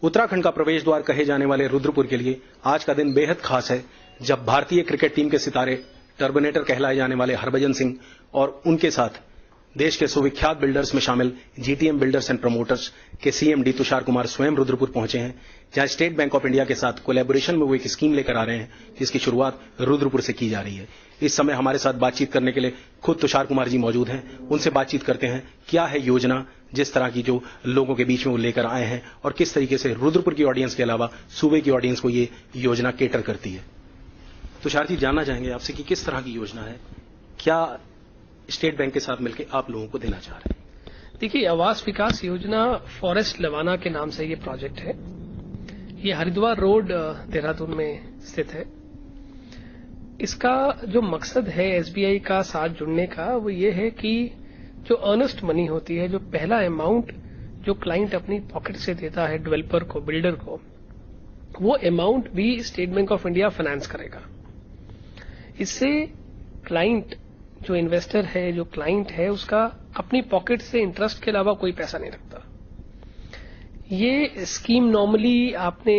उत्तराखंड का प्रवेश द्वार कहे जाने वाले रुद्रपुर के लिए आज का दिन बेहद खास है, जब भारतीय क्रिकेट टीम के सितारे टर्मिनेटर कहलाए जाने वाले हरभजन सिंह और उनके साथ देश के सुविख्यात बिल्डर्स में शामिल जीटीएम बिल्डर्स एंड प्रमोटर्स के सीएमडी तुषार कुमार स्वयं रुद्रपुर पहुंचे हैं, जहां स्टेट बैंक ऑफ इंडिया के साथ कोलैबोरेशन में वो एक स्कीम लेकर आ रहे हैं, जिसकी शुरुआत रुद्रपुर से की जा रही है। इस समय हमारे साथ बातचीत करने के लिए खुद तुषार कुमार जी मौजूद हैं। उनसे बातचीत करते हैं, क्या है योजना जिस तरह की जो लोगों के बीच में वो लेकर आए हैं और किस तरीके से रुद्रपुर की ऑडियंस के अलावा सूबे की ऑडियंस को ये योजना केटर करती है। तुषार जी, जानना चाहेंगे आपसे कि किस तरह की योजना है, क्या स्टेट बैंक के साथ मिलकर आप लोगों को देना चाह रहे हैं? देखिए, आवास विकास योजना फॉरेस्ट लवाना के नाम से ये प्रोजेक्ट है। ये हरिद्वार रोड देहरादून में स्थित है। इसका जो मकसद है एसबीआई का साथ जुड़ने का, वो ये है कि जो अर्नेस्ट मनी होती है, जो पहला अमाउंट जो क्लाइंट अपनी पॉकेट से देता है डेवलपर को, बिल्डर को, वो अमाउंट भी state bank of India finance करेगा। इससे क्लाइंट जो इन्वेस्टर है, जो क्लाइंट है, उसका अपनी पॉकेट से इंटरेस्ट के अलावा कोई पैसा नहीं लगता। ये स्कीम नॉर्मली आपने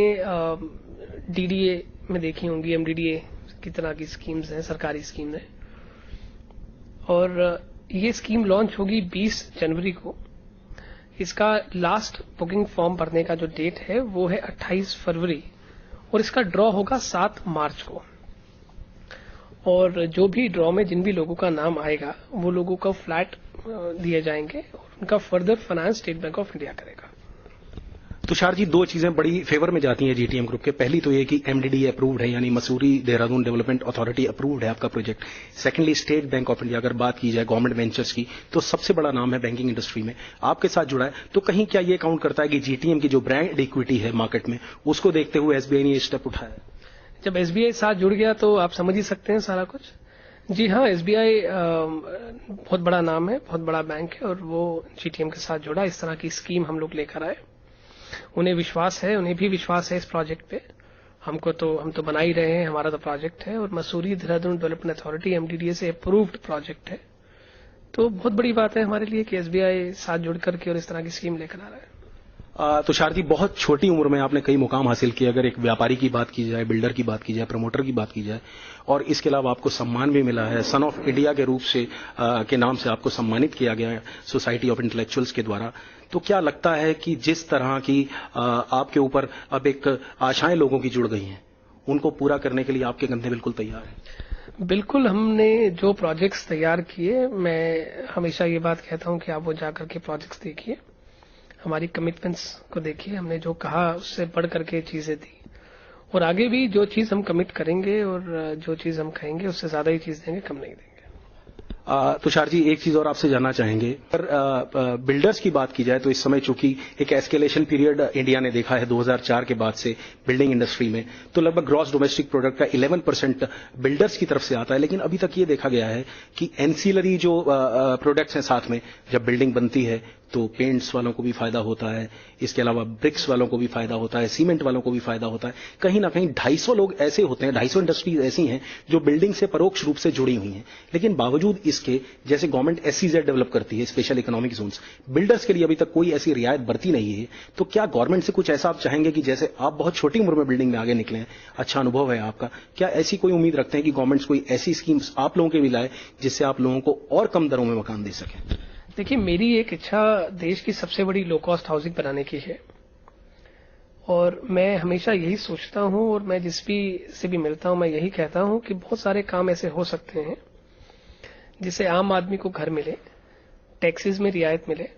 डीडीए में देखी होंगी, एमडीडीए की तरह की स्कीम्स हैं, सरकारी स्कीम है। और ये स्कीम लॉन्च होगी 20 जनवरी को। इसका लास्ट बुकिंग फॉर्म भरने का जो डेट है वो है 28 फरवरी और इसका ड्रॉ होगा 7 मार्च को। और जो भी ड्रॉ में जिन भी लोगों का नाम आएगा, वो लोगों को फ्लैट दिए जाएंगे और उनका further finance state bank of India करेगा। तुषार जी, दो चीजें बड़ी फेवर में जाती हैं जीटीएम ग्रुप के। पहली तो ये कि एमडीडी अप्रूव्ड है, यानी Mussoorie Dehradun development authority approved है आपका project. Secondly, state bank of India, अगर बात की जाए गवर्नमेंट वेंचर्स की, तो सबसे बड़ा नाम है बैंकिंग इंडस्ट्री में, आपके साथ जुड़ा है। तो कहीं क्या ये काउंट करता है कि जीटीएम की जो ब्रांड इक्विटी है मार्केट में, उसको देखते हुए एसबीआई ने ये स्टेप उठाया? जब एसबीआई साथ जुड़ गया तो आप समझ ही सकते हैं सारा कुछ। जी हाँ, एसबीआई बहुत बड़ा नाम है, बहुत बड़ा बैंक है और वो जीटीएम के साथ जुड़ा। इस तरह की स्कीम हम लोग लेकर आए। उन्हें विश्वास है, उन्हें भी विश्वास है इस प्रोजेक्ट पे। हम तो बना ही रहे हैं, हमारा तो प्रोजेक्ट है और Mussoorie Dehradun development authority MDDA से अप्रूव्ड प्रोजेक्ट है। तो बहुत बड़ी बात है हमारे लिए कि एसबीआई साथ जुड़ करके और इस तरह की स्कीम लेकर आ रहा है। तुषार जी, बहुत छोटी उम्र में आपने कई मुकाम हासिल किए। अगर एक व्यापारी की बात की जाए, बिल्डर की बात की जाए, प्रमोटर की बात की जाए, और इसके अलावा आपको सम्मान भी मिला है, सन ऑफ इंडिया के रूप से के नाम से आपको सम्मानित किया गया है सोसाइटी ऑफ इंटेलेक्चुअल्स के द्वारा। तो क्या लगता है कि जिस तरह की आपके ऊपर अब एक आशाएं लोगों की जुड़ गई हैं, उनको पूरा करने के लिए आपके कंधे बिल्कुल तैयार हैं? बिल्कुल, हमने जो प्रोजेक्ट्स तैयार किए, मैं हमेशा ये बात कहता हूं कि आप वो जाकर के प्रोजेक्ट्स देखिए, हमारी कमिटमेंट्स को देखिए। हमने जो कहा उससे बढ़ करके चीजें दी और आगे भी जो चीज हम कमिट करेंगे और जो चीज हम कहेंगे उससे ज्यादा ही चीज देंगे, कम नहीं देंगे। तुषार जी, एक चीज और आपसे जानना चाहेंगे। अगर बिल्डर्स की बात की जाए तो इस समय चूंकि एक एस्केलेशन पीरियड इंडिया ने देखा है 2004 के बाद से बिल्डिंग इंडस्ट्री में, तो लगभग ग्रॉस डोमेस्टिक प्रोडक्ट का 11% बिल्डर्स की तरफ से आता है। लेकिन अभी तक ये देखा गया है कि एंसिलरी जो प्रोडक्ट्स हैं साथ में, जब बिल्डिंग बनती है तो पेंट्स वालों को भी फायदा होता है, इसके अलावा ब्रिक्स वालों को भी फायदा होता है, सीमेंट वालों को भी फायदा होता है। कहीं ना कहीं 250 लोग ऐसे होते हैं, 250 इंडस्ट्रीज ऐसी हैं जो बिल्डिंग से परोक्ष रूप से जुड़ी हुई हैं। लेकिन बावजूद इसके, जैसे गवर्नमेंट एससीजेड डेवलप करती है, स्पेशल इकोनॉमिक जोन्स, बिल्डर्स के लिए अभी तक कोई ऐसी रियायत बरती नहीं है। तो क्या गवर्नमेंट से कुछ ऐसा आप चाहेंगे कि जैसे आप बहुत छोटी उम्र में बिल्डिंग में आगे निकले हैं, अच्छा अनुभव है आपका, क्या ऐसी कोई उम्मीद रखते हैं कि गवर्नमेंट कोई ऐसी स्कीम्स आप लोगों के भी लाए जिससे आप लोगों को और कम दरों में मकान दे सकें? देखिए, मेरी एक इच्छा देश की सबसे बड़ी लो कॉस्ट हाउसिंग बनाने की है और मैं हमेशा यही सोचता हूं और मैं जिस भी से भी मिलता हूं मैं यही कहता हूं कि बहुत सारे काम ऐसे हो सकते हैं जिससे आम आदमी को घर मिले, टैक्सेस में रियायत मिले,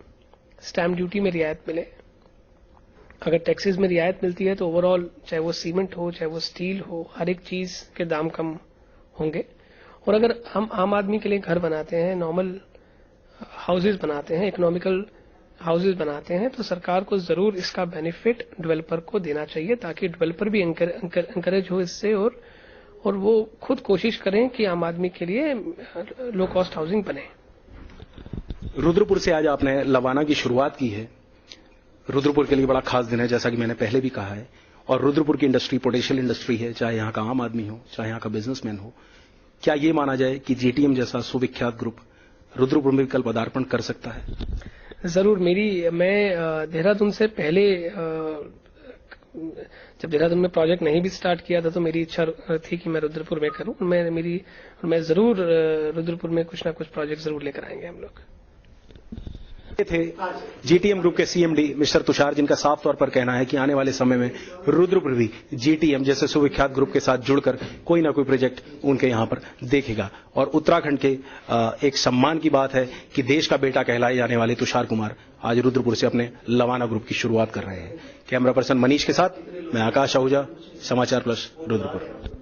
स्टैम्प ड्यूटी में रियायत मिले। अगर टैक्सेस में रियायत मिलती है तो ओवरऑल, चाहे वो सीमेंट हो, चाहे वो स्टील हो, हर एक चीज के दाम कम होंगे। और अगर हम आम आदमी के लिए घर बनाते हैं, नॉर्मल हाउसेज बनाते हैं, इकोनॉमिकल हाउसेज बनाते हैं, तो सरकार को जरूर इसका बेनिफिट डेवलपर को देना चाहिए, ताकि डेवलपर भी एंकरेज हो इससे और वो खुद कोशिश करें कि आम आदमी के लिए लो कॉस्ट हाउसिंग बने। रुद्रपुर से आज आपने लवाना की शुरुआत की है। रुद्रपुर के लिए बड़ा खास दिन है, जैसा कि मैंने पहले भी कहा है, और रुद्रपुर की इंडस्ट्री पोटेंशियल इंडस्ट्री है, चाहे यहाँ का आम आदमी हो, चाहे यहाँ का बिजनेसमैन हो। क्या ये माना जाए कि जीटीएम जैसा सुविख्यात ग्रुप रुद्रपुर में कल पदार्पण कर सकता है? जरूर। मैं देहरादून से पहले जब देहरादून में प्रोजेक्ट नहीं भी स्टार्ट किया था तो मेरी इच्छा थी कि मैं रुद्रपुर में करूं। मैं जरूर रुद्रपुर में कुछ ना कुछ प्रोजेक्ट जरूर लेकर आएंगे हम लोग। ये थे जीटीएम ग्रुप के सीएमडी मिस्टर तुषार, जिनका साफ तौर पर कहना है कि आने वाले समय में रुद्रपुर भी जीटीएम जैसे सुविख्यात ग्रुप के साथ जुड़कर कोई ना कोई प्रोजेक्ट उनके यहां पर देखेगा। और उत्तराखंड के एक सम्मान की बात है कि देश का बेटा कहलाए जाने वाले तुषार कुमार आज रुद्रपुर से अपने लवाना ग्रुप की शुरुआत कर रहे हैं। कैमरा पर्सन मनीष के साथ मैं आकाश आहूजा, समाचार प्लस रुद्रपुर।